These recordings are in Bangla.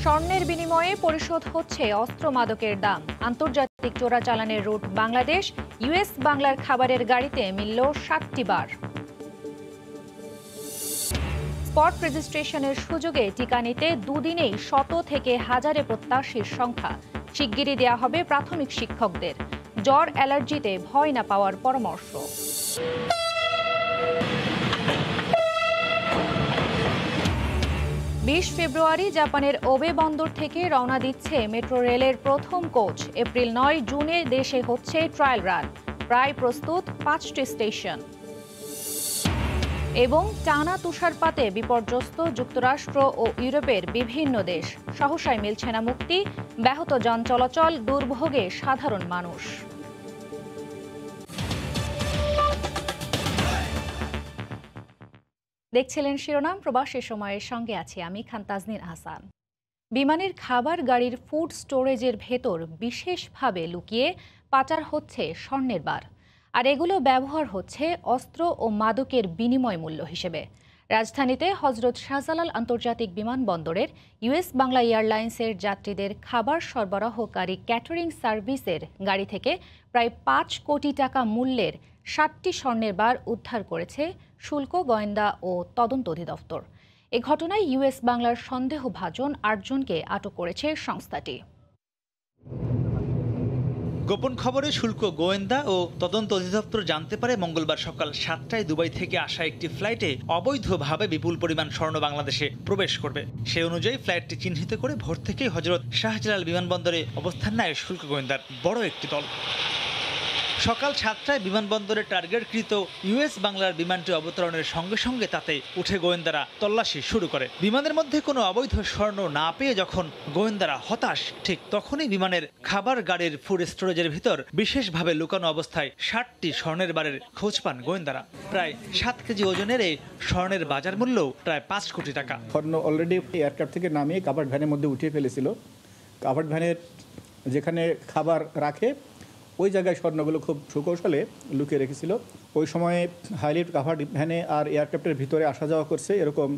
স্বর্ণের বিনিময়ে পরিশোধ হচ্ছে অস্ত্র মাদকের দাম। আন্তর্জাতিক চোরাচালানের রুট বাংলাদেশ। ইউএস বাংলার খাবারের গাড়িতে মিলল 7টি বার। স্পট রেজিস্ট্রেশনের সুযোগে টিকা নিতে দুদিনেই শত থেকে হাজারে প্রত্যাশীর সংখ্যা। শিগগিরই দেয়া হবে প্রাথমিক শিক্ষকদের। জ্বর অ্যালার্জিতে ভয় না পাওয়ার পরামর্শ। 20 ফেব্রুয়ারি জাপানের ওবে বন্দর থেকে রওনা দিচ্ছে মেট্রো রেলের প্রথম কোচ। এপ্রিল 9 জুনে দেশে হচ্ছে ট্রায়াল রান। প্রায় প্রস্তুত 5টি স্টেশন। এবং টানা তুষারপাতে বিপর্যস্ত যুক্তরাষ্ট্র ও ইউরোপের বিভিন্ন দেশ। সহসায় মিলছে না মুক্তি, ব্যাহত যান চলাচল, দুর্ভোগে সাধারণ মানুষ। দেখছিলেন শিরোনাম। প্রবাসী সময়ের সঙ্গে আছি আমি খান তাজনীন আহসান। বিমানের খাবার গাড়ির ফুড স্টোরেজের ভেতর বিশেষভাবে লুকিয়ে পাচার হচ্ছে স্বর্ণের বার। আর এগুলো ব্যবহার হচ্ছে অস্ত্র ও মাদকের বিনিময় মূল্য হিসেবে। রাজধানীতে হজরত শাহজালাল আন্তর্জাতিক বিমানবন্দরের ইউএস বাংলা এয়ারলাইন্সের যাত্রীদের খাবার সরবরাহকারী ক্যাটারিং সার্ভিসের গাড়ি থেকে প্রায় 5 কোটি টাকা মূল্যের 7টি স্বর্ণের বার উদ্ধার করেছে শুল্ক, গোয়েন্দা ও তদন্ত অধিদপ্তর। এ ঘটনায় ইউএস বাংলার সন্দেহভাজন 8 জনকে আটক করেছে সংস্থাটি। গোপন খবরে শুল্ক, গোয়েন্দা ও তদন্ত অধিদপ্তর জানতে পারে মঙ্গলবার সকাল 7টায় দুবাই থেকে আসা একটি ফ্লাইটে অবৈধভাবে বিপুল পরিমাণ স্বর্ণ বাংলাদেশে প্রবেশ করবে। সে অনুযায়ী ফ্লাইটটি চিহ্নিত করে ভোর থেকেই হজরত শাহজালাল বিমানবন্দরে অবস্থান নেয় শুল্ক গোয়েন্দার বড় একটি দল। সকাল 7টায় বিমানবন্দরে টার্গেটকৃত ইউএস বাংলার বিমানটি অবতরণের সঙ্গে সঙ্গে তাতে উঠে গোয়েন্দারা তল্লাশি শুরু করে। বিমানের মধ্যে কোনো অবৈধ স্বর্ণ না পেয়ে যখন গোয়েন্দারা হতাশ, ঠিক তখনই বিমানের খাবার গাড়ির ফুড স্টোরেজের ভিতর বিশেষভাবে লুকানো অবস্থায় 60টি স্বর্ণের বারের খোঁজ পান গোয়েন্দারা। প্রায় 7 কেজি ওজনের এই স্বর্ণের বাজার মূল্য প্রায় 5 কোটি টাকা। স্বর্ণ অলরেডি এয়ারক্রাফট থেকে নামিয়ে কাভার্ড ভ্যানের মধ্যে উঠিয়ে ফেলেছিল। কাভার্ড ভ্যানের যেখানে খাবার রাখে ওই জায়গায় স্বর্ণগুলো খুব সুকৌশলে লুকিয়ে রেখেছিল। ওই সময়ে হাইলিফট কাভার্ড ভ্যানে আর এয়ারক্রাফটের ভিতরে আসা যাওয়া করছে এরকম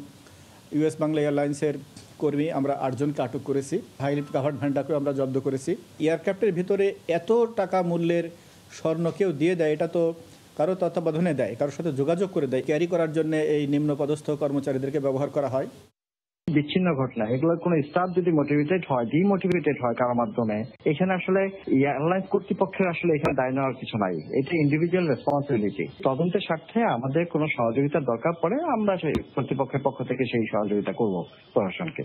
ইউএস বাংলা এয়ারলাইন্সের কর্মী আমরা 8 জনকে আটক করেছি। হাইলিফট কাভার্ড ভ্যানটাকেও আমরা জব্দ করেছি। এয়ারক্রাফটের ভিতরে এত টাকা মূল্যের স্বর্ণ কেউ দিয়ে দেয়, এটা তো কারো তত্ত্বাবধানে দেয়, কারোর সাথে যোগাযোগ করে দেয়। ক্যারি করার জন্য এই নিম্নপদস্থ কর্মচারীদেরকে ব্যবহার করা হয়। বিচ্ছিন্ন ঘটনা, এগুলোর কোনো স্টাফ যদি মোটিভেটেড হয়, ডিমোটিভেটেড হয় কারোর মাধ্যমে, এখানে আসলে এয়ারলাইন্স কর্তৃপক্ষের আসলে এখানে দায় নেওয়ার কিছু নাই। এটা ইন্ডিভিজুয়াল রেসপন্সিবিলিটি। তদন্তের স্বার্থে আমাদের কোনো সহযোগিতার দরকার পড়ে আমরা সেই কর্তৃপক্ষের পক্ষ থেকে সেই সহযোগিতা করব প্রশাসনকে।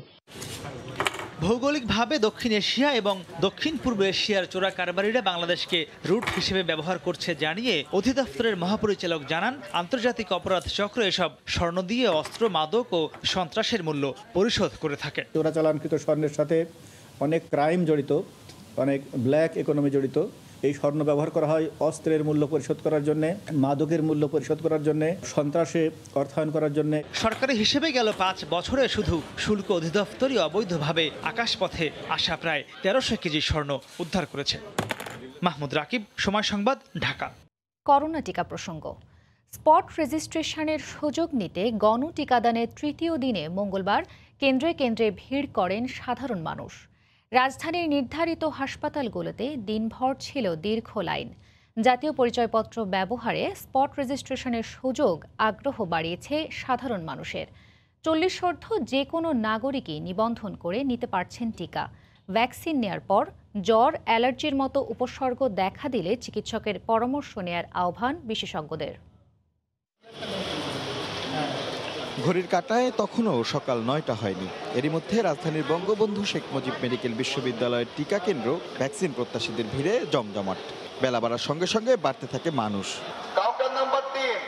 ভৌগোলিকভাবে দক্ষিণ এশিয়া এবং দক্ষিণ পূর্ব এশিয়ার চোরা কারবারিরা বাংলাদেশকে রুট হিসেবে ব্যবহার করছে জানিয়ে অধিদপ্তরের মহাপরিচালক জানান, আন্তর্জাতিক অপরাধ চক্র এসব স্বর্ণ দিয়ে অস্ত্র, মাদক ও সন্ত্রাসের মূল্য পরিশোধ করে থাকে। চোরাচালানকৃত স্বর্ণের সাথে অনেক ক্রাইম জড়িত, অনেক ব্ল্যাক ইকোনমি জড়িত। এই স্বর্ণ ব্যবহার করা হয় অস্ত্রের মূল্য পরিশোধ করার জন্য, মাদকের মূল্য পরিশোধ করার জন্য, সন্ত্রাসে অর্থায়ন করার জন্য। সরকারি হিসেবে গেল 5 বছরে শুধু শুল্ক অধিদপ্তরই অবৈধভাবে আকাশপথে আসা প্রায় 1300 কেজি স্বর্ণ উদ্ধার করেছে। মাহমুদ রাকিব, সময় সংবাদ, ঢাকা। করোনা টিকা প্রসঙ্গ। স্পট রেজিস্ট্রেশনের সুযোগ নিতে গণটিকাদানের তৃতীয় দিনে মঙ্গলবার কেন্দ্রে কেন্দ্রে ভিড় করেন সাধারণ মানুষ। রাজধানীর নির্ধারিত হাসপাতালগুলোতে দিনভর ছিল দীর্ঘ লাইন। জাতীয় পরিচয়পত্র ব্যবহারে স্পট রেজিস্ট্রেশনের সুযোগ আগ্রহ বাড়িয়েছে সাধারণ মানুষের। 40 যে কোনো নাগরিকই নিবন্ধন করে নিতে পারছেন টিকা। ভ্যাকসিন নেয়ার পর জ্বর, অ্যালার্জির মতো উপসর্গ দেখা দিলে চিকিৎসকের পরামর্শ নেয়ার আহ্বান বিশেষজ্ঞদের। ঘড়ির কাঁটায় তখনও সকাল 9টা হয়নি। এরই মধ্যে রাজধানীর বঙ্গবন্ধু শেখ মুজিব মেডিকেল বিশ্ববিদ্যালয়ের টিকা কেন্দ্র ভ্যাকসিন প্রত্যাশীদের ভিড়ে জমজমাট। বেলা বাড়ার সঙ্গে সঙ্গে বাড়তে থাকে মানুষ।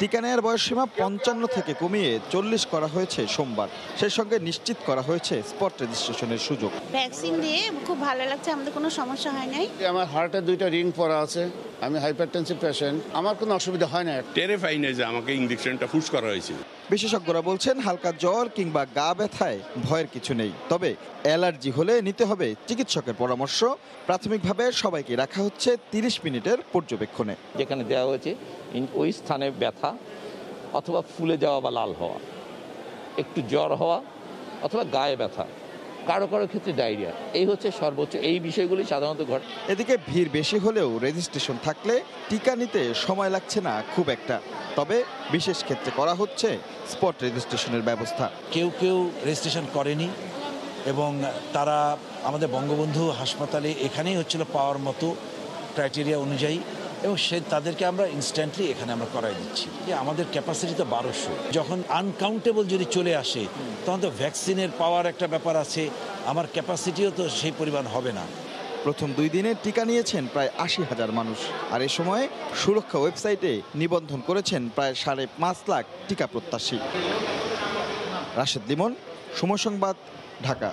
টিকা নেয়ার বয়সসীমা 55 থেকে কমিয়ে 40 করা হয়েছে সোমবার। সেই সঙ্গে নিশ্চিত করা হয়েছে স্পট রেজিস্ট্রেশনের সুযোগ। ভ্যাকসিন দিয়ে খুব ভালো লাগছে, আমাদের কোনো সমস্যা হয় নাই। আমার হার্টে 2টা রিং পড়া আছে, আমি হাইপারটেনসিভ পেশেন্ট, আমার কোনো অসুবিধা হয় না। টেরিফাই নেই যে আমাকে ইনজেকশনটা পুশ করা হয়েছে। বিশেষজ্ঞরা বলছেন, হালকা জ্বর কিংবা গা ব্যথায় ভয়ের কিছু নেই, তবে অ্যালার্জি হলে নিতে হবে চিকিৎসকের পরামর্শ। প্রাথমিকভাবে সবাইকে রাখা হচ্ছে 30 মিনিটের পর্যবেক্ষণে। যেখানে দেওয়া হয়েছে ওই স্থানে ব্যথা অথবা ফুলে যাওয়া বা লাল হওয়া, একটু জ্বর হওয়া অথবা গায়ে ব্যথা, কারো কারো ক্ষেত্রে ডায়রিয়া। এই হচ্ছে সর্বোচ্চ, এই বিষয়গুলি সাধারণত ঘটে। এদিকে ভিড় বেশি হলেও রেজিস্ট্রেশন থাকলে টিকা নিতে সময় লাগছে না খুব একটা। তবে বিশেষ ক্ষেত্রে করা হচ্ছে স্পট রেজিস্ট্রেশনের ব্যবস্থা। কেউ কেউ রেজিস্ট্রেশন করেনি এবং তারা আমাদের বঙ্গবন্ধু হাসপাতালে এখানেই হচ্ছিল পাওয়ার মতো ক্রাইটেরিয়া অনুযায়ী, এবং তাদেরকে আমরা ইনস্ট্যান্টলি এখানে আমরা করাই দিচ্ছি। আমাদের ক্যাপাসিটি তো 1200, যখন আনকাউন্টেবল যদি চলে আসে তখন তো ভ্যাকসিনের পাওয়ার একটা ব্যাপার আছে, আমার ক্যাপাসিটিও তো সেই পরিমাণ হবে না। প্রথম 2 দিনে টিকা নিয়েছেন প্রায় 80,000 মানুষ, আর এ সময় সুরক্ষা ওয়েবসাইটে নিবন্ধন করেছেন প্রায় 5.5 লাখ টিকা প্রত্যাশী। রাশেদ লিমন, সময় সংবাদ, ঢাকা।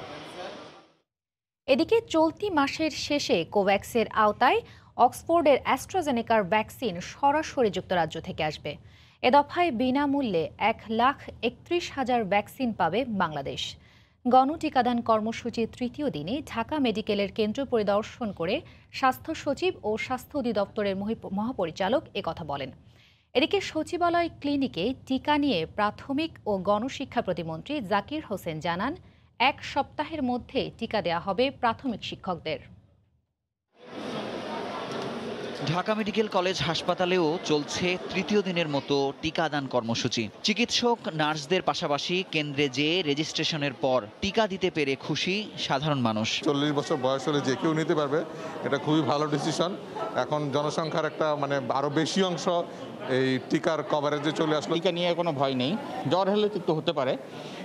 এদিকে চলতি মাসের শেষে কোভ্যাক্সের আওতায় অক্সফোর্ডের অ্যাস্ট্রাজেনেকার ভ্যাকসিন সরাসরি যুক্তরাজ্য থেকে আসবে। এ দফায় বিনামূল্যে 1,31,000 ভ্যাকসিন পাবে বাংলাদেশ। গণটিকাদান কর্মসূচির তৃতীয় দিনে ঢাকা মেডিকেলের কেন্দ্র পরিদর্শন করে স্বাস্থ্য সচিব ও স্বাস্থ্য অধিদপ্তরের মহাপরিচালক একথা বলেন। এদিকে সচিবালয় ক্লিনিকে টিকা নিয়ে প্রাথমিক ও গণশিক্ষা প্রতিমন্ত্রী জাকির হোসেন জানান, 1 সপ্তাহের মধ্যে টিকা দেওয়া হবে প্রাথমিক শিক্ষকদের। ঢাকা মেডিকেল কলেজ হাসপাতালেও চলছে তৃতীয় দিনের মতো টিকাদান কর্মসূচি। চিকিৎসক নার্সদের পাশাপাশি কেন্দ্রে যেয়ে রেজিস্ট্রেশনের পর টিকা দিতে পেরে খুশি সাধারণ মানুষ। 40 বছর বয়স হলে যে কেউ নিতে পারবে, এটা খুবই ভালো ডিসিশন। এখন জনসংখ্যার একটা আরো বেশি অংশ এই টিকার কভারেজে চলে আসলো। টিকা নিয়ে কোনো ভয় নেই, জ্বর হলে একটু হতে পারে,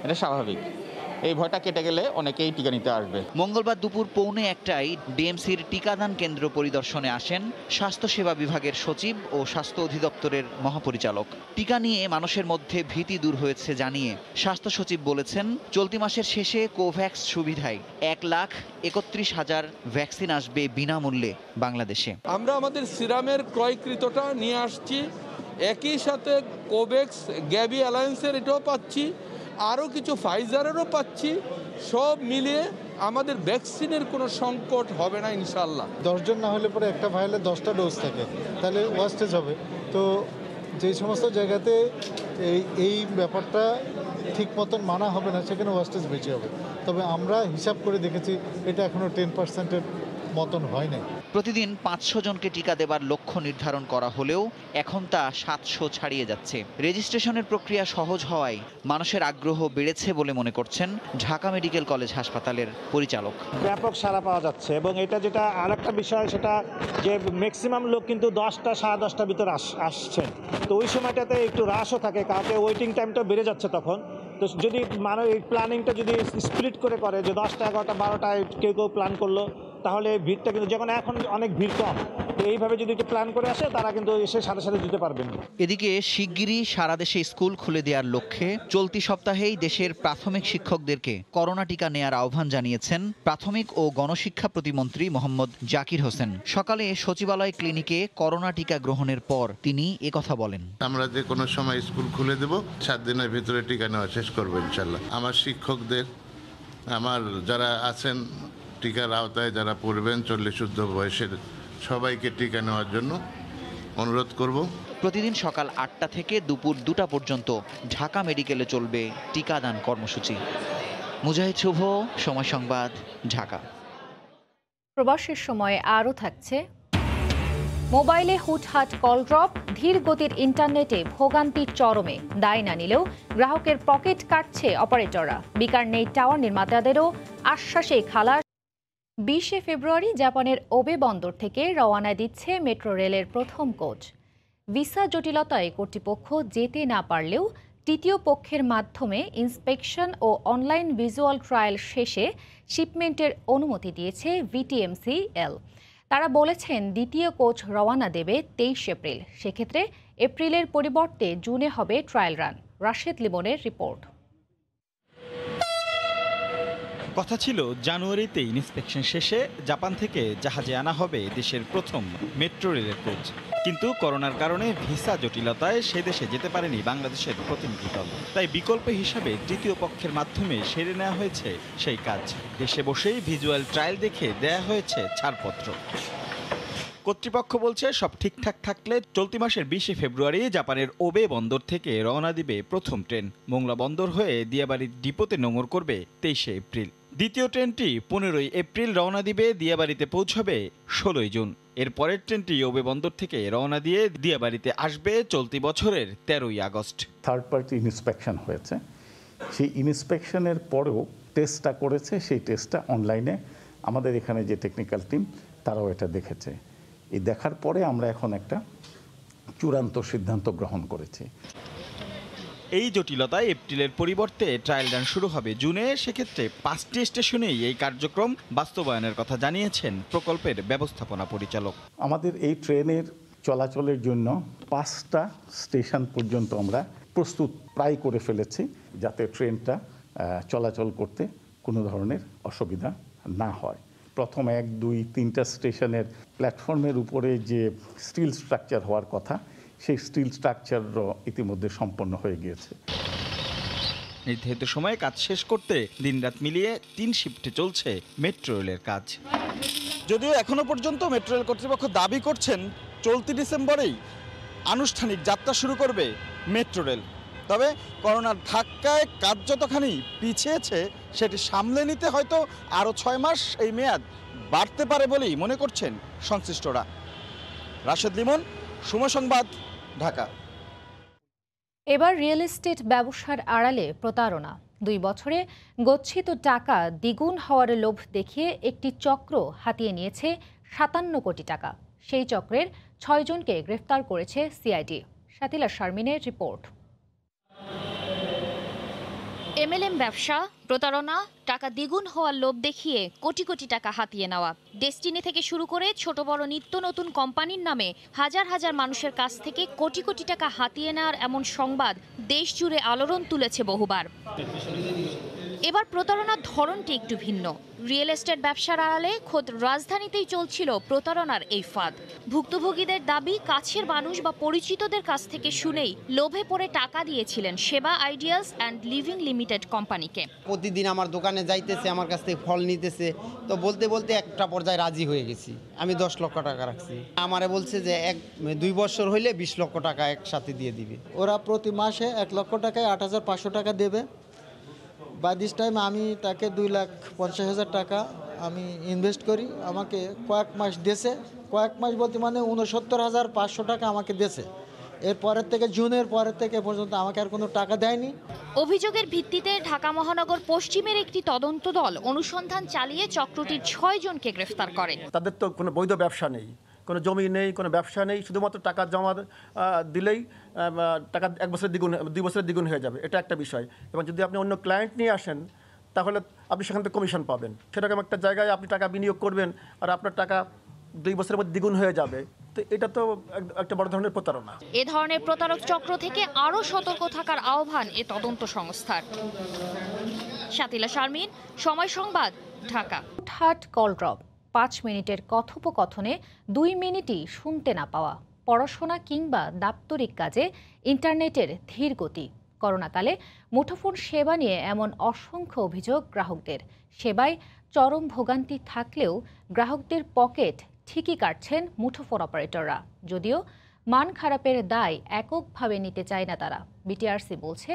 এটা স্বাভাবিক। এই ভয়টা কেটে গেলে অনেকেই টিকা নিতে আসবে। মঙ্গলবার দুপুর 1:45টায় ডিএমসির টিকাদান কেন্দ্র পরিদর্শনে আসেন স্বাস্থ্যসেবা বিভাগের সচিব ও স্বাস্থ্য অধিদপ্তরের মহাপরিচালক। টিকা নিয়ে মানুষের মধ্যে ভীতি দূর হয়েছে জানিয়ে স্বাস্থ্য সচিব বলেছেন, চলতি মাসের শেষে কোভ্যাক্স সুবিধায় 1,31,000 ভ্যাকসিন আসবে বিনামূল্যে বাংলাদেশে। আমরা আমাদের সিরামের ক্রয়কৃতটা নিয়ে আসছি, একই সাথে কোভ্যাক্স গ্যাভি অ্যালায়েন্সের এটাও পাচ্ছি, আরও কিছু ফাইজারেরও পাচ্ছি। সব মিলিয়ে আমাদের ভ্যাকসিনের কোনো সংকট হবে না ইনশাল্লাহ। 10 জন না হলে পরে একটা ভাইলে 10টা ডোজ থাকে, তাহলে ওয়াস্টেজ হবে। তো যে সমস্ত জায়গাতে এই ব্যাপারটা ঠিক মতন মানা হবে না, সেখানে ওয়াস্টেজ বেশি হবে। তবে আমরা হিসাব করে দেখেছি এটা এখনও 10%-এর মতন হয় নাই। প্রতিদিন 500 জনকে টিকা দেবার লক্ষ্য নির্ধারণ করা হলেও এখন তা 700 ছাড়িয়ে যাচ্ছে। রেজিস্ট্রেশনের প্রক্রিয়া সহজ হওয়ায় মানুষের আগ্রহ বেড়েছে বলে মনে করছেন ঢাকা মেডিকেল কলেজ হাসপাতালের পরিচালক। ব্যাপক সাড়া পাওয়া যাচ্ছে, এবং এটা যেটা আরেকটা বিষয়, সেটা যে ম্যাক্সিমাম লোক কিন্তু 10টা 10:30টার ভিতর আসছেন। তো ওই সময়টাতে একটু রাশও থাকে, কাউকে ওয়েটিং টাইমটা বেড়ে যাচ্ছে তখন। তো যদি প্ল্যানিংটা যদি স্প্লিট করে যে 10টা 11টা 12টায় কেউ প্ল্যান করলো, তাহলে ভিড়টা কিন্তু যখন এখন অনেক ভিড় কম, তো এইভাবে যদি প্ল্যান করে আসে তারা কিন্তু এসে সাথে সাথে দিতে পারবেন। এদিকে শিগগিরই সারা দেশে স্কুল খুলে দেওয়ার লক্ষ্যে চলতি সপ্তাহেই দেশের প্রাথমিক শিক্ষকদেরকে করোনা টিকা নেয়ার আহ্বান জানিয়েছেন প্রাথমিক ও গণশিক্ষা প্রতিমন্ত্রী মোহাম্মদ জাকির হোসেন। সকালে সচিবালয় ক্লিনিকে করোনা টিকা গ্রহণের পর তিনি একথা বলেন, আমরা যে কোনো সময় স্কুল খুলে দেব, 7 দিনের ভিতরে টিকা নেওয়া শেষ করবো ইনশাল্লাহ। আমার শিক্ষকদের, আমার যারা আছেন টিকার আওতায়, যারা পড়বেন 40-ঊর্ধ্ব বয়সের, সবাইকে টিকা নেওয়ার জন্য অনুরোধ করব। প্রতিদিন সকাল 8টা থেকে দুপুর 2টা পর্যন্ত ঢাকা মেডিকেলে চলবে টিকাদান কর্মসূচি। মুজাহিদ শুভ, সময় সংবাদ, ঢাকা। প্রবাসের সময় আরও থাকছে, মোবাইলে হুটহাট কল ড্রপ, ধীর গতির ইন্টারনেটে ভোগান্তির চরমে, দায় না নিলেও গ্রাহকের পকেট কাটছে অপারেটররা। বিকার নেই টাওয়ার নির্মাতাদেরও আশ্বাসে খালাস। 20 ফেব্রুয়ারি জাপানের ওবে বন্দর থেকে রওনা দিচ্ছে মেট্রো রেলের প্রথম কোচ। ভিসা জটিলতায় কর্তৃপক্ষ যেতে না পারলেও তৃতীয় পক্ষের মাধ্যমে ইন্সপেকশন ও অনলাইন ভিজুয়াল ট্রায়াল শেষে শিপমেন্টের অনুমতি দিয়েছে ভিটিএমসিএল। তারা বলেছেন দ্বিতীয় কোচ রওনা দেবে 23 এপ্রিল। সেক্ষেত্রে এপ্রিলের পরিবর্তে জুনে হবে ট্রায়াল রান। রাশেদ লিমনের রিপোর্ট। কথা ছিল জানুয়ারিতে ইন্সপেকশন শেষে জাপান থেকে জাহাজে আনা হবে দেশের প্রথম মেট্রো রেলের কোচ, কিন্তু করোনার কারণে ভিসা জটিলতায় সে দেশে যেতে পারেনি বাংলাদেশের প্রতিনিধি দল। তাই বিকল্প হিসাবে তৃতীয় পক্ষের মাধ্যমে সেরে নেওয়া হয়েছে সেই কাজ। দেশে বসেই ভিজুয়াল ট্রায়াল দেখে দেয়া হয়েছে ছাড়পত্র। কর্তৃপক্ষ বলছে সব ঠিকঠাক থাকলে চলতি মাসের 20 ফেব্রুয়ারি জাপানের ওবে বন্দর থেকে রওনা দিবে প্রথম ট্রেন। মোংলা বন্দর হয়ে দিয়াবাড়ির ডিপোতে নোঙর করবে 23 এপ্রিল। দ্বিতীয় ট্রেনটি 15 এপ্রিল রওনা দিবে, দিয়াবাড়িতে পৌঁছবে 16 জুন। এর পরের ট্রেনটি ওবে বন্দর থেকে রওনা দিয়ে দিয়াবাড়িতে আসবে চলতি বছরের 13 আগস্ট। থার্ড পার্টি ইন্সপেকশন হয়েছে, সেই ইন্সপেকশনের পরেও টেস্টটা করেছে, সেই টেস্টটা অনলাইনে আমাদের এখানে যে টেকনিক্যাল টিম তারাও এটা দেখেছে। এই দেখার পরে আমরা এখন একটা চূড়ান্ত সিদ্ধান্ত গ্রহণ করেছি। এই জটিলতায় এপ্রিলের পরিবর্তে ট্রায়াল রান শুরু হবে জুনে। সেক্ষেত্রে 5টি স্টেশনেই এই কার্যক্রম বাস্তবায়নের কথা জানিয়েছেন প্রকল্পের ব্যবস্থাপনা পরিচালক। আমাদের এই ট্রেনের চলাচলের জন্য 5টা স্টেশন পর্যন্ত আমরা প্রস্তুত প্রায় করে ফেলেছি, যাতে ট্রেনটা চলাচল করতে কোনো ধরনের অসুবিধা না হয়। প্রথম 1, 2, 3টা স্টেশনের প্ল্যাটফর্মের উপরে যে স্টিল স্ট্রাকচার হওয়ার কথা, সেই স্টিল স্ট্রাকচারও ইতিমধ্যে সম্পন্ন হয়ে গিয়েছে। নির্ধারিত সময়ে কাজ শেষ করতে দিনরাত মিলিয়ে 3 শিফটে চলছে মেট্রো রেলের কাজ। যদিও এখনো পর্যন্ত মেট্রো রেল কর্তৃপক্ষ দাবি করছেন চলতি ডিসেম্বরেই আনুষ্ঠানিক যাত্রা শুরু করবে মেট্রো রেল। তবে করোনার ধাক্কায় কাজ যতখানি পিছিয়েছে সেটি সামলে নিতে হয়তো আরও 6 মাস এই মেয়াদ বাড়তে পারে বলেই মনে করছেন সংশ্লিষ্টরা। রাশেদ লিমন, সময় সংবাদ, ঢাকা। এবার রিয়েল এস্টেট ব্যবসার আড়ালে প্রতারণা। 2 বছরে গচ্ছিত টাকা দ্বিগুণ হওয়ার লোভ দেখিয়ে একটি চক্র হাতিয়ে নিয়েছে 57 কোটি টাকা। সেই চক্রের 6 জনকে গ্রেফতার করেছে সিআইডি। শাতিলা শারমিনের রিপোর্ট। এমএলএম ব্যবসা, প্রতারণা, টাকা দ্বিগুণ হওয়ার লোভ দেখিয়ে কোটি কোটি টাকা হাতিয়ে নেওয়া। ডেস্টিনি থেকে শুরু করে ছোট বড় নিত্য নতুন কোম্পানির নামে হাজার হাজার মানুষের কাছ থেকে কোটি কোটি টাকা হাতিয়ে নেওয়ার এমন সংবাদ দেশ জুড়ে আলোড়ন তুলেছে বহুবার। এবার প্রতারণার ধরনটি একটু ভিন্ন। রিয়েল এস্টেট ব্যবসার আড়ালে খোদ রাজধানীতেই চলছিল প্রতারণার এই ফাঁদ। ভুক্তভোগীদের দাবি কাছের মানুষ বা পরিচিতদের কাছ থেকে শুনেই লোভে পড়ে টাকা দিয়েছিলেন সেবা আইডিয়ালস অ্যান্ড লিভিং লিমিটেড কোম্পানিকে। প্রতিদিন আমার দোকানে যাইতেছে, আমার কাছ থেকে ফল নিতেছে, তো বলতে বলতে একটা পর্যায়ে রাজি হয়ে গেছি। আমি 10 লক্ষ টাকা রাখছি। আমারে বলছে যে 2 বছর হইলে 20 লক্ষ টাকা একসাথে দিয়ে দিবে। ওরা প্রতি মাসে 1 লক্ষ টাকায় 8,500 টাকা দেবে। বাই দিস টাইম আমি তাকে 2,50,000 টাকা আমি ইনভেস্ট করি। আমাকে কয়েক মাস দেশে, কয়েক মাস বলতে মানে 69,500 টাকা আমাকে দেশে। এর পরের থেকে জুনের পরের থেকে পর্যন্ত আমাকে আর কোনো টাকা দেয়নি। অভিযোগের ভিত্তিতে ঢাকা মহানগর পশ্চিমের একটি তদন্ত দল অনুসন্ধান চালিয়ে চক্রটির 6 জনকে গ্রেফতার করে। তাদের তো কোনো বৈধ ব্যবসা নেই, কোনো জমি নেই, কোনো ব্যবসা নেই, শুধুমাত্র টাকা জমা দিলেই টাকা 1 বছরের দ্বিগুণ, 2 বছরের দ্বিগুণ হয়ে যাবে, এটা একটা বিষয়। এবং যদি আপনি অন্য ক্লায়েন্ট নিয়ে আসেন তাহলে আপনি সেখান থেকে কমিশন পাবেন। সেরকম একটা জায়গায় আপনি টাকা বিনিয়োগ করবেন আর আপনার টাকা 2 বছরের মধ্যে দ্বিগুণ হয়ে যাবে, তো এটা তো একটা বড় ধরনের প্রতারণা। এ ধরনের প্রতারক চক্র থেকে আরও সতর্ক থাকার আহ্বান এ তদন্ত সংস্থার। শাতিলা শারমিন, সময় সংবাদ, ঢাকা। হুটহাট কল ড্রপ, 5 মিনিটের কথোপকথনে 2 মিনিটই শুনতে না পাওয়া, পড়াশোনা কিংবা দাপ্তরিক কাজে ইন্টারনেটের ধীর গতি। করোনাকালে মুঠোফোন সেবা নিয়ে এমন অসংখ্য অভিযোগ গ্রাহকদের। সেবায় চরম ভোগান্তি থাকলেও গ্রাহকদের পকেট ঠিকই কাটছেন মুঠোফোন অপারেটররা। যদিও মান খারাপের দায় এককভাবে নিতে চায় না তারা। বিটিআরসি বলছে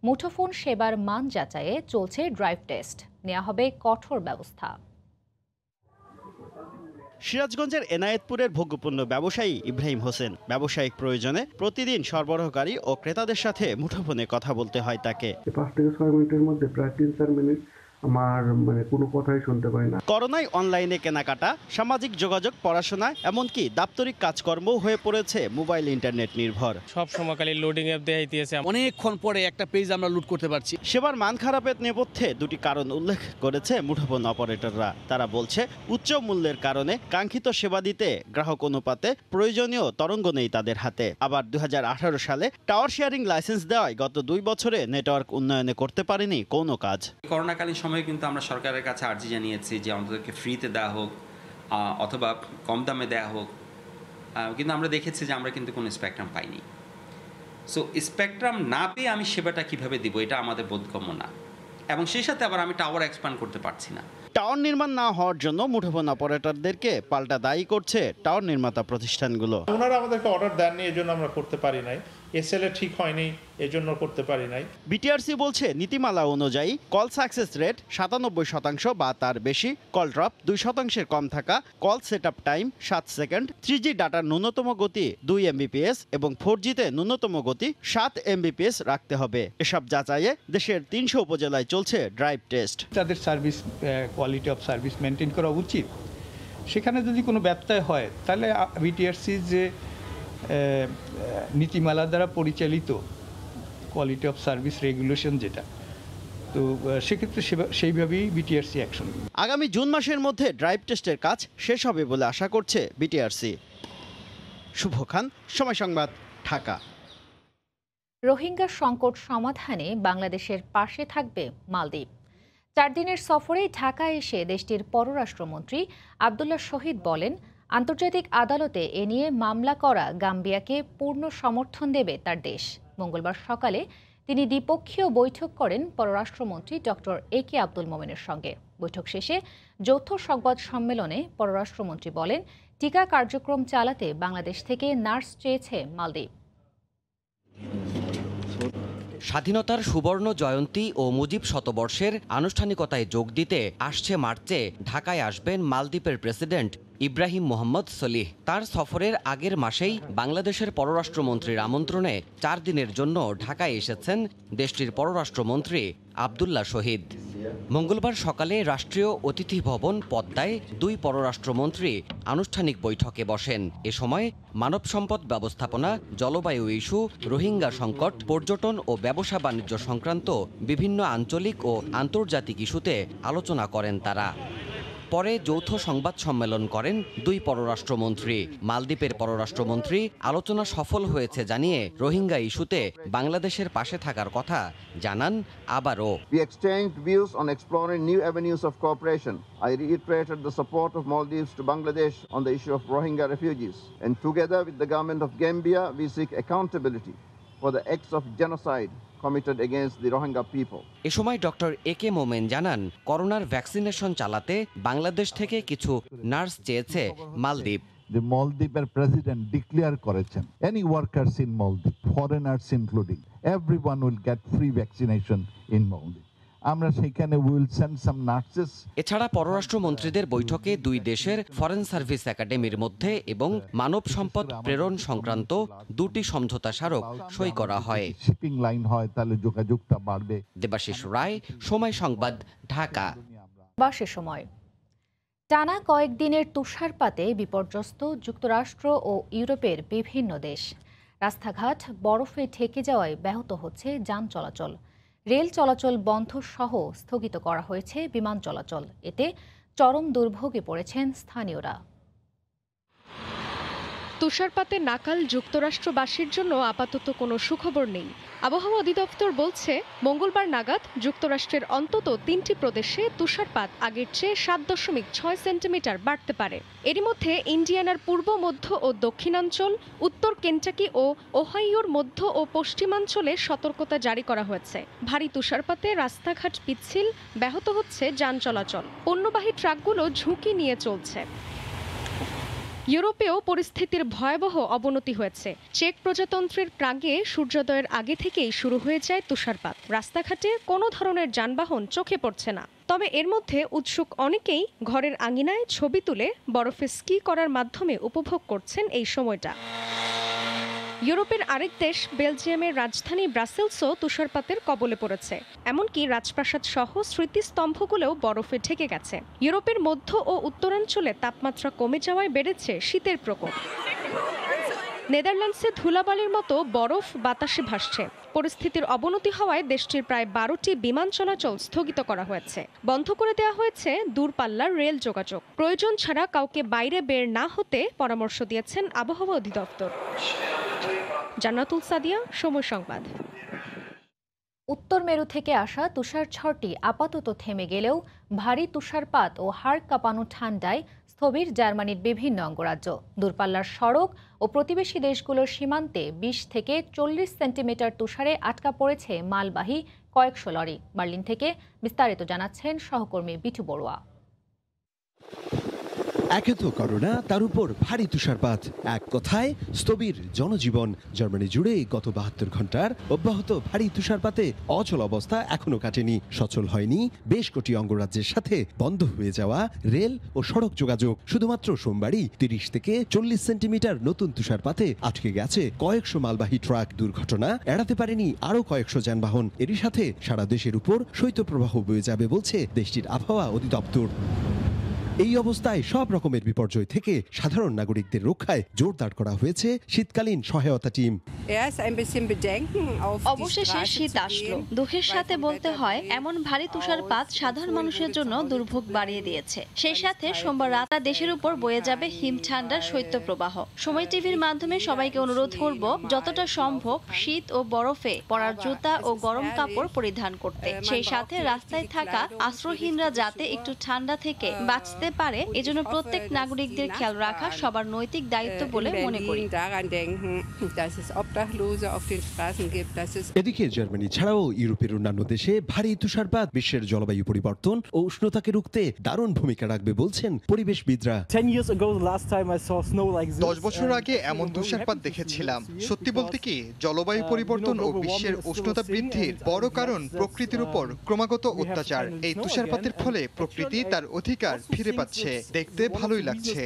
মুঠোফোন সেবার মান যাচাইয়ে চলছে ড্রাইভ টেস্ট, নেওয়া হবে কঠোর ব্যবস্থা। সিরাজগঞ্জের এনায়েতপুরের ভোগ্যপণ্য ব্যবসায়ী ইব্রাহিম হোসেন ব্যবসায়িক প্রয়োজনে প্রতিদিন সরবরাহকারী ও ক্রেতাদের সাথে মুঠোফোনে কথা বলতে হয় তাকে। 5 থেকে 6 মিনিটের মধ্যে প্রায় 3-4 মিনিট আমার কোনো কথাই শুনতে পাই না। করোনায় অনলাইনে কেনাকাটা, সামাজিক যোগাযোগ, পড়াশোনা এমনকি দাপ্তরিক কাজকর্মও হয়ে পড়েছে মোবাইল ইন্টারনেট নির্ভর। সব সময়কালী লোডিং অ্যাপ দেখাইতেছে, অনেকক্ষণ পরে একটা পেজ আমরা লুট করতে পারছি। সেবার মান খারাপের নেপথ্যে 2টি কারণ উল্লেখ করেছে মুঠোফোন অপারেটররা। তারা বলছে উচ্চ মূল্যের কারণে কাঙ্ক্ষিত সেবা দিতে গ্রাহক অনুপাতে প্রয়োজনীয় তরঙ্গ নেই তাদের হাতে। আবার 2018 সালে টাওয়ার শেয়ারিং লাইসেন্স দেওয়ায় গত 2 বছরে নেটওয়ার্ক উন্নয়নে করতে পারেনি কোনো কাজ। করোনাকালীন সময় কিন্তু আমরা সরকারের কাছে আর্জি জানিয়েছি যে আমাদেরকে ফ্রিতে দেওয়া হোক অথবা কম দামে দেওয়া হোক, কিন্তু আমরা দেখেছি যে আমরা কিন্তু কোনো স্পেকট্রাম পাইনি। সো স্পেকট্রাম না পেয়ে আমি সেবাটা কিভাবে দিব, এটা আমাদের বোধগম্য না। এবং সেই সাথে আবার আমি টাওয়ার এক্সপ্যান্ড করতে পারছি না। টাওয়ার নির্মাণ না হওয়ার জন্য মুঠোফোন অপারেটরদেরকে পাল্টা দায়ী করছে টাওয়ার নির্মাতা প্রতিষ্ঠানগুলো। ওনারা আমাদেরকে অর্ডার দেননি, এই জন্য আমরা করতে পারি নাই। এসএলএ ঠিক হয়নি, এজন্য করতে পারি নাই। বিটিআরসি বলছে নীতিমালা অনুযায়ী কল সাকসেস রেট 97% বা তার বেশি, কল ড্রপ 2% কম থাকা, call setup time 7 second, 3G ডাটার ন্যূনতম গতি 2 MBPS এবং 4Gতে ন্যূনতম গতি 7 MBPS রাখতে হবে। এসব যাচাইয়ে দেশের 300 উপজেলায় চলছে ড্রাইভ টেস্ট। তাদের service quality of service maintain করা উচিত। সেখানে যদি কোনো ব্যত্যয় হয় তাহলে বিটিআরসি যে নীতিমালা দ্বারা পরিচালিত কোয়ালিটি অফ সার্ভিস রেগুলেশন যেটা, তো সেক্ষেত্রে সেইভাবেই বিটিআরসি অ্যাকশন। আগামী জুন মাসের মধ্যে ড্রাইভ টেস্টের কাজ শেষ হবে বলে আশা করছে বিটিআরসি। শুভ খান, সময় সংবাদ, ঢাকা। রোহিঙ্গা সংকট সমাধানে বাংলাদেশের পাশে থাকবে মালদ্বীপ। 4 দিনের সফরে ঢাকায় এসে দেশটির পররাষ্ট্রমন্ত্রী আব্দুল্লাহ শহীদ বলেন, আন্তর্জাতিক আদালতে এ নিয়ে মামলা করা গাম্বিয়াকে পূর্ণ সমর্থন দেবে তার দেশ। মঙ্গলবার সকালে তিনি দ্বিপক্ষীয় বৈঠক করেন পররাষ্ট্রমন্ত্রী ডক্টর একে আব্দুল মোমেনের সঙ্গে। বৈঠক শেষে যৌথ সংবাদ সম্মেলনে পররাষ্ট্রমন্ত্রী বলেন, টিকা কার্যক্রম চালাতে বাংলাদেশ থেকে নার্স চেয়েছে মালদ্বীপ। স্বাধীনতার সুবর্ণ জয়ন্তী ও মুজিব শতবর্ষের আনুষ্ঠানিকতায় যোগ দিতে আসছে মার্চে ঢাকায় আসবেন মালদ্বীপের প্রেসিডেন্ট ইব্রাহিম মোহাম্মদ সলিহ। তার সফরের আগের মাসেই বাংলাদেশের পররাষ্ট্রমন্ত্রীর আমন্ত্রণে 4 দিনের জন্য ঢাকায় এসেছেন দেশটির পররাষ্ট্রমন্ত্রী আব্দুল্লাহ শহীদ। মঙ্গলবার সকালে রাষ্ট্রীয় অতিথি ভবন পদ্মায় 2 পররাষ্ট্রমন্ত্রী আনুষ্ঠানিক বৈঠকে বসেন। এ সময় মানব সম্পদ ব্যবস্থাপনা, জলবায়ু ইস্যু, রোহিঙ্গা সংকট, পর্যটন ও ব্যবসা বাণিজ্য সংক্রান্ত বিভিন্ন আঞ্চলিক ও আন্তর্জাতিক ইস্যুতে আলোচনা করেন তারা। পরে যৌথ সংবাদ সম্মেলন করেন 2 পররাষ্ট্রমন্ত্রী। মালদ্বীপের পররাষ্ট্রমন্ত্রী আলোচনা সফল হয়েছে জানিয়ে রোহিঙ্গা ইস্যুতে বাংলাদেশের পাশে থাকার কথা জানান আবারও। We exchanged views on exploring new avenues of cooperation. I reiterated the support of Maldives to Bangladesh on the issue of Rohingya refugees. And together with the government of Gambia, we seek accountability for the acts of genocide committed against the Rohingya people. এ সময় ডক্টর একে মোমেন জানান, করোনার ভ্যাকসিনেশন চালাতে বাংলাদেশ থেকে কিছু নার্স চেয়েছে মালদ্বীপ। The Maldives president declare করেছেন, any workers in Maldives, foreigners including, everyone will get free vaccination in Maldives. আমরা সেখানে উইল সেন্ড সাম নার্সেস। এছাড়া পররাষ্ট্রমন্ত্রীদের বৈঠকে 2 দেশের ফরেন সার্ভিস একাডেমির মধ্যে এবং মানব সম্পদ প্রেরণ সংক্রান্ত 2টি সমঝোতা স্মারক সই করা হয়। শিপিং লাইন হয় তাহলে যোগাযোগটা বাড়বে। দেবাশিস রায়, সময় সংবাদ, ঢাকা। বাসের সময় টানা কয়েকদিনের তুষারপাতে বিপর্যস্ত যুক্তরাষ্ট্র ও ইউরোপের বিভিন্ন দেশ। রাস্তাঘাট বরফে ঢেকে যাওয়ায় ব্যাহত হচ্ছে যান চলাচল। রেল চলাচল বন্ধ সহ স্থগিত করা হয়েছে বিমান চলাচল। এতে চরম দুর্ভোগে পড়েছেন স্থানীয়রা। তুষারপাতে নাকাল যুক্তরাষ্ট্রবাসীর জন্য আপাতত কোনো সুখবর নেই। আবহাওয়া অধিদপ্তর বলছে, মঙ্গলবার নাগাদ যুক্তরাষ্ট্রের অন্তত 3টি প্রদেশে তুষারপাত আগের চেয়ে 7.6 সেন্টিমিটার বাড়তে পারে। এরই মধ্যে ইন্ডিয়ানার পূর্ব, মধ্য ও দক্ষিণাঞ্চল, উত্তর কেন্টাকি ও ওহাইওর মধ্য ও পশ্চিমাঞ্চলে সতর্কতা জারি করা হয়েছে। ভারী তুষারপাতে রাস্তাঘাট পিচ্ছিল, ব্যাহত হচ্ছে যান চলাচল। পণ্যবাহী ট্রাকগুলো ঝুঁকি নিয়ে চলছে। ইউরোপেও পরিস্থিতির ভয়াবহ অবনতি হয়েছে। চেক প্রজাতন্ত্রের প্রাগে সূর্যোদয়ের আগে থেকেই শুরু হয়ে যায় তুষারপাত। রাস্তাঘাটে কোনো ধরনের যানবাহন চোখে পড়ছে না। তবে এর মধ্যে উৎসুক অনেকেই ঘরের আঙিনায় ছবি তুলে বরফে স্কি করার মাধ্যমে উপভোগ করছেন এই সময়টা। ইউরোপের আরেক দেশ বেলজিয়ামের রাজধানী ব্রাসেলসও তুষারপাতের কবলে পড়েছে। এমনকি রাজপ্রাসাদ সহ স্মৃতিস্তম্ভগুলোও বরফে ঢেকে গেছে। ইউরোপের মধ্য ও উত্তরাঞ্চলে তাপমাত্রা কমে যাওয়ায় বেড়েছে শীতের প্রকোপ। নেদারল্যান্ডসে ধুলাবালির মতো বরফ বাতাসে ভাসছে। পরিস্থিতির অবনতি হওয়ায় দেশটির প্রায় 12টি বিমান চলাচল স্থগিত করা হয়েছে। বন্ধ করে দেওয়া হয়েছে দূরপাল্লার রেল যোগাযোগ। প্রয়োজন ছাড়া কাউকে বাইরে বের না হতে পরামর্শ দিয়েছেন আবহাওয়া অধিদপ্তর। জান্নাতুল সাদিয়া, সময় সংবাদ। উত্তর মেরু থেকে আসা তুষারঝড়টি আপাতত থেমে গেলেও ভারী তুষারপাত ও হাড় কাঁপানো ঠান্ডায় স্থবির জার্মানির বিভিন্ন অঙ্গরাজ্য। দূরপাল্লার সড়ক ও প্রতিবেশী দেশগুলোর সীমান্তে 20 থেকে 40 সেন্টিমিটার তুষারে আটকা পড়েছে মালবাহী কয়েকশো লরি। বার্লিন থেকে বিস্তারিত জানাচ্ছেন সহকর্মী বিটু বড়ুয়া। একে তো করোনা, তার উপর ভারী তুষারপাত, এক কথায় স্থবির জনজীবন। জার্মানি জুড়ে গত 72 ঘন্টার অব্যাহত ভারী তুষারপাতে অচল অবস্থা এখনো কাটেনি। সচল হয়নি বেশ কটি অঙ্গরাজ্যের সাথে বন্ধ হয়ে যাওয়া রেল ও সড়ক যোগাযোগ। শুধুমাত্র সোমবারই 30 থেকে 40 সেন্টিমিটার নতুন তুষারপাতে আটকে গেছে কয়েকশো মালবাহী ট্রাক। দুর্ঘটনা এড়াতে পারেনি আরো কয়েকশো যানবাহন। এরই সাথে সারা দেশের উপর শৈত্যপ্রবাহ বয়ে যাবে বলছে দেশটির আবহাওয়া অধিদপ্তর। এই অবস্থায় সব রকমের বিপর্যয় থেকে সাধারণ নাগরিকদের রক্ষায় জোরদার করা হয়েছে শীতকালীন সহায়তা টিম। অবশেষে শীত আসলো। দুঃখের সাথে বলতে হয়, এমন ভারী তুষারপাত সাধারণ মানুষের জন্য দুর্ভোগ বাড়িয়ে দিয়েছে। সেই সাথে সোমবার রাত দেশের উপর বয়ে যাবে হিম ঠান্ডার শৈত্যপ্রবাহ। সময় টিভির মাধ্যমে সবাইকে অনুরোধ করব যতটা সম্ভব শীত ও বরফে পরার জুতা ও গরম কাপড় পরিধান করতে। সেই সাথে রাস্তায় থাকা আশ্রয়হীনরা যাতে একটু ঠান্ডা থেকে বাঁচতে পারে, এজন্য প্রত্যেক নাগরিকদের খেয়াল রাখা সবার নৈতিক দায়িত্ব বলে মনে করি। এদিকে জার্মানি ছাড়াও ইউরোপের অন্যান্য দেশে ভারী তুষারপাত বিশ্বের জলবায়ু পরিবর্তন ও উষ্ণতাকে রুখতে দারুণ ভূমিকা রাখবে বলছেন পরিবেশবিদরা। 10 বছর আগে এমন তুষারপাত দেখেছিলাম। সত্যি বলতে কি, জলবায়ু পরিবর্তন ও বিশ্বের উষ্ণতা বৃদ্ধির বড় কারণ প্রকৃতির উপর ক্রমাগত অত্যাচার। এই তুষারপাতের ফলে প্রকৃতি তার অধিকার ফিরে পাচ্ছে। দেখতে ভালোই লাগছে।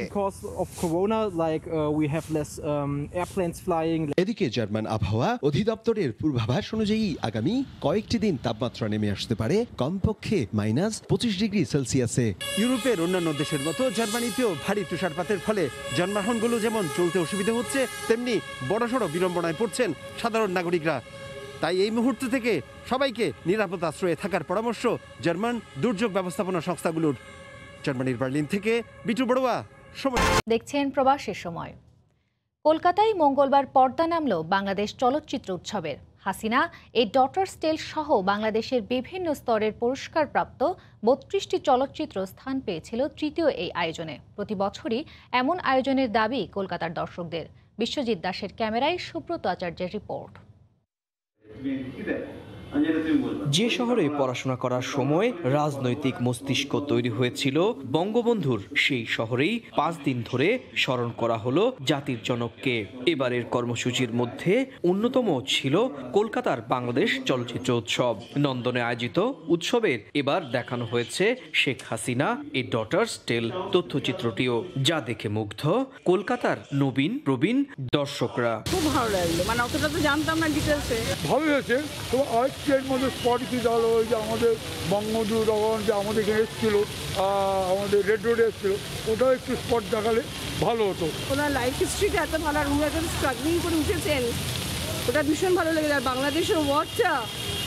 এদিকে জার্মান আবহাওয়া অধিদপ্তরের পূর্বাভাস অনুযায়ী আগামী কয়েকটি দিন তাপমাত্রা নেমে আসতে পারে কমপক্ষে -25 ডিগ্রি সেলসিয়াসে। ইউরোপের অন্যান্য দেশের মতো জার্মানিতেও ভারী তুষারপাতের ফলে যানবাহনগুলো যেমন চলতে অসুবিধা হচ্ছে, তেমনি বড়সড় বিড়ম্বনায় পড়ছেন সাধারণ নাগরিকরা। তাই এই মুহূর্ত থেকে সবাইকে নিরাপদ আশ্রয়ে থাকার পরামর্শ জার্মান দুর্যোগ ব্যবস্থাপনা সংস্থাগুলোর। জার্মানির বার্লিন থেকে বিটু বড়ুয়া, সময়। দেখছেন প্রবাসের সময়। কলকাতায় মঙ্গলবার পর্দা নামল বাংলাদেশ চলচ্চিত্র উৎসবের। হাসিনা এই ডটার্স টেল সহ বাংলাদেশের বিভিন্ন স্তরের পুরস্কারপ্রাপ্ত 32টি চলচ্চিত্র স্থান পেয়েছিল তৃতীয় এই আয়োজনে। প্রতি বছরই এমন আয়োজনের দাবি কলকাতার দর্শকদের। বিশ্বজিৎ দাসের ক্যামেরায় সুব্রত আচার্যের রিপোর্ট। যে শহরে পড়াশোনা করার সময় রাজনৈতিক মস্তিষ্ক তৈরি হয়েছিল বঙ্গবন্ধুর, সেই শহরেই 5 দিন ধরে স্মরণ করা হলো জাতির জনককে। এবারের কর্মসূচির মধ্যে অন্যতম ছিল কলকাতার বাংলাদেশ চলচ্চিত্র উৎসব। নন্দনে আয়োজিত উৎসবের এবার দেখানো হয়েছে শেখ হাসিনা এ ডটার্স টেল তথ্যচিত্রটিও, যা দেখে মুগ্ধ কলকাতার নবীন প্রবীণ দর্শকরা। খুব ভালো লাগলো, মানে অতটা তো জানতাম না ডিটেলসে। ভালো হয়েছে। তো আজকের মধ্যে স্পট কি হলো, ওই যে আমাদের বঙ্গবন্ধু তখন যে আমাদের এখানে এসেছিলো, আমাদের রেড রোডে এসেছিলো, ওটাও একটু স্পট দেখালে ভালো হতো। ওনার লাইফ হিস্ট্রিটা এত ভালো, আর উনি একদম স্ট্রাগলিং করে উঠেছেন, ওটা ভীষণ ভালো লেগেছে। আর বাংলাদেশের ওয়ার্ডটা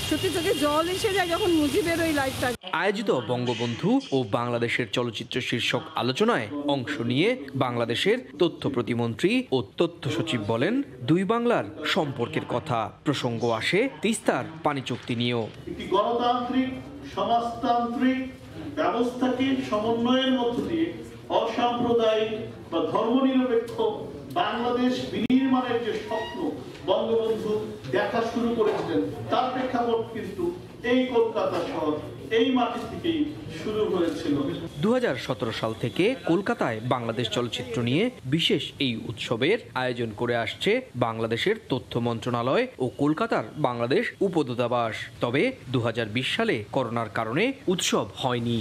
সত্যি চোখে জল এসে যায় যখন মুজিবের ওই লাইফটা। আয়োজিত বঙ্গবন্ধু ও বাংলাদেশের চলচ্চিত্র শীর্ষক আলোচনায় অংশ নিয়ে বাংলাদেশের তথ্য প্রতিমন্ত্রী ও তথ্য সচিব বলেন, দুই বাংলার সম্পর্কের কথা। প্রসঙ্গ আসে তিস্তার পানি চুক্তি নিয়েও। একটি গণতান্ত্রিক সমাজতান্ত্রিক ব্যবস্থাকে সমন্বয়ের মধ্য দিয়ে অসাম্প্রদায়িক বা ধর্মনিরপেক্ষ বাংলাদেশ বিনির্মাণের যে স্বপ্ন বঙ্গবন্ধু দেখা শুরু করেছিলেন, তার প্রেক্ষাপট কিন্তু এই কলকাতা শহর, এই মাটি থেকেই শুরু হয়েছিল। 2017 সাল থেকে কলকাতায় বাংলাদেশ চলচ্চিত্র নিয়ে বিশেষ এই উৎসবের আয়োজন করে আসছে বাংলাদেশের তথ্য মন্ত্রণালয় ও কলকাতার বাংলাদেশ উপদূতাবাস। তবে 2020 সালে করোনার কারণে উৎসব হয়নি।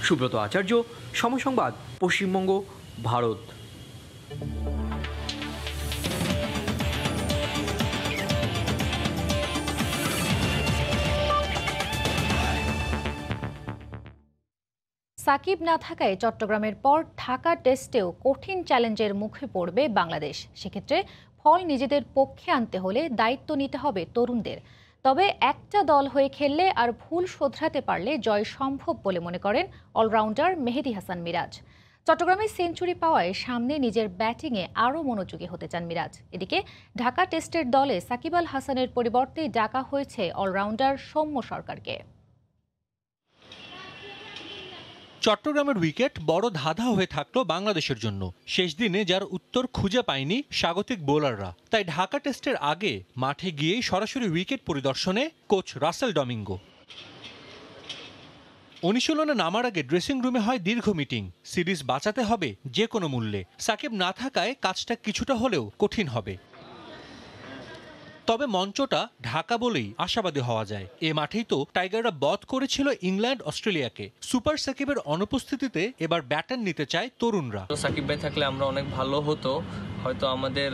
সুব্রত আচার্য, সময় সংবাদ, পশ্চিমবঙ্গ, ভারত। সাকিব না থাকায় চট্টগ্রামের পর ঢাকা টেস্টেও কঠিন চ্যালেঞ্জের মুখে পড়বে বাংলাদেশ। সেক্ষেত্রে ফল নিজেদের পক্ষে আনতে হলে দায়িত্ব নিতে হবে তরুণদের। তবে একটা দল হয়ে খেললে আর ভুল শোধরাতে পারলে জয় সম্ভব বলে মনে করেন অলরাউন্ডার মেহেদী হাসান মিরাজ। চট্টগ্রামে সেঞ্চুরি পাওয়ায় সামনে নিজের ব্যাটিংয়ে আরও মনোযোগী হতে চান মিরাজ। এদিকে ঢাকা টেস্টের দলে সাকিব আল হাসানের পরিবর্তে ডাকা হয়েছে অলরাউন্ডার সৌম্য সরকারকে। চট্টগ্রামের উইকেট বড় ধাঁধা হয়ে থাকলো বাংলাদেশের জন্য। শেষ দিনে যার উত্তর খুঁজে পায়নি স্বাগতিক বোলাররা, তাই ঢাকা টেস্টের আগে মাঠে গিয়েই সরাসরি উইকেট পরিদর্শনে কোচ রাসেল ডমিঙ্গো। অনুশীলনে নামার আগে ড্রেসিং রুমে হয় দীর্ঘ মিটিং। সিরিজ বাঁচাতে হবে যে কোনো মূল্যে। সাকিব না থাকায় কাজটা কিছুটা হলেও কঠিন হবে। তবে মঞ্চটা ঢাকা বলেই আশাবাদী হওয়া যায়। এ মাঠেই তো টাইগাররা বধ করেছিল ইংল্যান্ড অস্ট্রেলিয়াকে। সুপার সাকিবের অনুপস্থিতিতে এবার ব্যাটন নিতে চায় তরুণরা। সাকিব ভাই থাকলে আমরা অনেক ভালো হতো, হয়তো আমাদের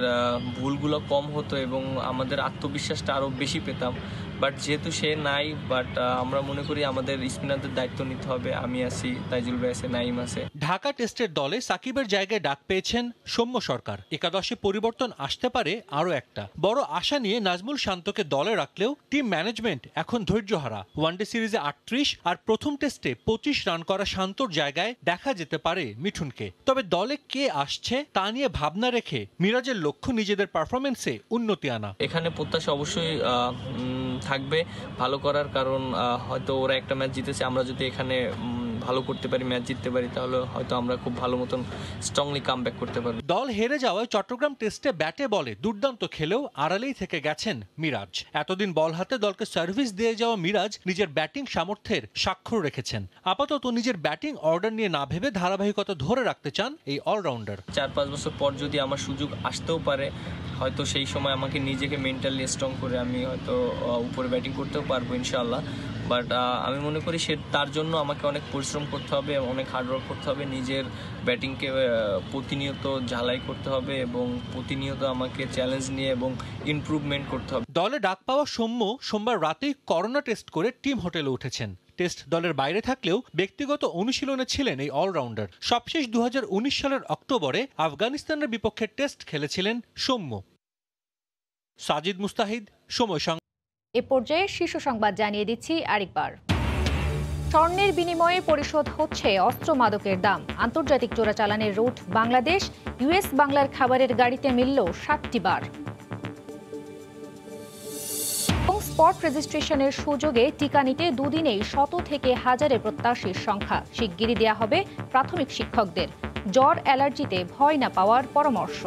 ভুলগুলো কম হতো এবং আমাদের আত্মবিশ্বাসটা আরও বেশি পেতাম। বাট যেহেতু সে নাই, বাট আমরা মনে করি আমাদের স্পিনারদের দায়িত্ব নিতে হবে। আমি আছি, তাইজুল ভাই আছে, নাইম আছে। ঢাকা টেস্টের দলে সাকিবের জায়গায় ডাক পেয়েছেন সৌম্য সরকার। একাদশে পরিবর্তন আসতে পারে আরও একটা। বড় আশা নিয়ে নাজমুল শান্তকে দলে রাখলেও টিম ম্যানেজমেন্ট এখন ধৈর্যহারা। ওয়ানডে সিরিজে 38 আর প্রথম টেস্টে 25 রান করা শান্তর জায়গায় দেখা যেতে পারে মিঠুনকে। তবে দলে কে আসছে তা নিয়ে ভাবনা রেখে মিরাজের লক্ষ্য নিজেদের পারফরমেন্সে উন্নতি আনা। এখানে প্রত্যাশা অবশ্যই থাকবে ভালো করার, কারণ হয়তো ওরা একটা ম্যাচ জিতেছে, আমরা যদি এখানে ভালো করতে পারি, ম্যাচ জিততে পারি, তাহলে হয়তো আমরা খুব ভালো মতন স্ট্রংলি কামব্যাক করতে পারবো। দল হেরে যাওয়ায় চট্টগ্রাম টেস্টে ব্যাটে বলে দুর্দান্ত খেলেও আড়ালেই থেকে গেছেন মিরাজ। এতদিন বল হাতে দলকে সার্ভিস দিয়ে যাওয়া মিরাজ নিজের ব্যাটিং সামর্থ্যের স্বাক্ষর রেখেছেন। আপাতত নিজের ব্যাটিং অর্ডার নিয়ে না ভেবে ধারাবাহিকতা ধরে রাখতে চান এই অলরাউন্ডার। 4-5 বছর পর যদি আমার সুযোগ আসতেও পারে, হয়তো সেই সময় আমাকে নিজেকে মেন্টালি স্ট্রং করে আমি হয়তো উপরে ব্যাটিং করতেও পারবো ইনশাআল্লাহ। বাট আমি মনে করি তার জন্য আমাকে অনেক পরিশ্রম করতে হবে, অনেক হার্ডওয়ার্ক করতে হবে, নিজের ব্যাটিংকে প্রতিনিয়ত ঝালাই করতে হবে এবং প্রতিনিয়ত আমাকে চ্যালেঞ্জ নিয়ে এবং ইমপ্রুভমেন্ট করতে হবে। দলে ডাক পাওয়া সৌম্য সোমবার রাতেই করোনা টেস্ট করে টিম হোটেলে উঠেছেন। টেস্ট দলের বাইরে থাকলেও ব্যক্তিগত অনুশীলনে ছিলেন এই অলরাউন্ডার। সবশেষ 2019 সালের অক্টোবরে আফগানিস্তানের বিপক্ষে টেস্ট খেলেছিলেন সৌম্য। সাজিদ মুস্তাহিদ, সময় সংবাদ। এ পর্যায়ে শীর্ষ সংবাদ জানিয়ে দিচ্ছি আরেকবার। স্বর্ণের বিনিময়ে পরিশোধ হচ্ছে অস্ত্র মাদকের দাম। আন্তর্জাতিক চোরাচালানের রুট বাংলাদেশ। ইউএস বাংলার খাবারের গাড়িতে মিলল 7টি বার। স্পট রেজিস্ট্রেশনের সুযোগে টিকা নিতে দুদিনেই 100 থেকে 1000 প্রত্যাশীর সংখ্যা। শিগগিরই দেয়া হবে প্রাথমিক শিক্ষকদের। জ্বর অ্যালার্জিতে ভয় না পাওয়ার পরামর্শ।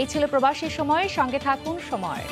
এই ছিল প্রবাসী সময়। সঙ্গে থাকুন সময়।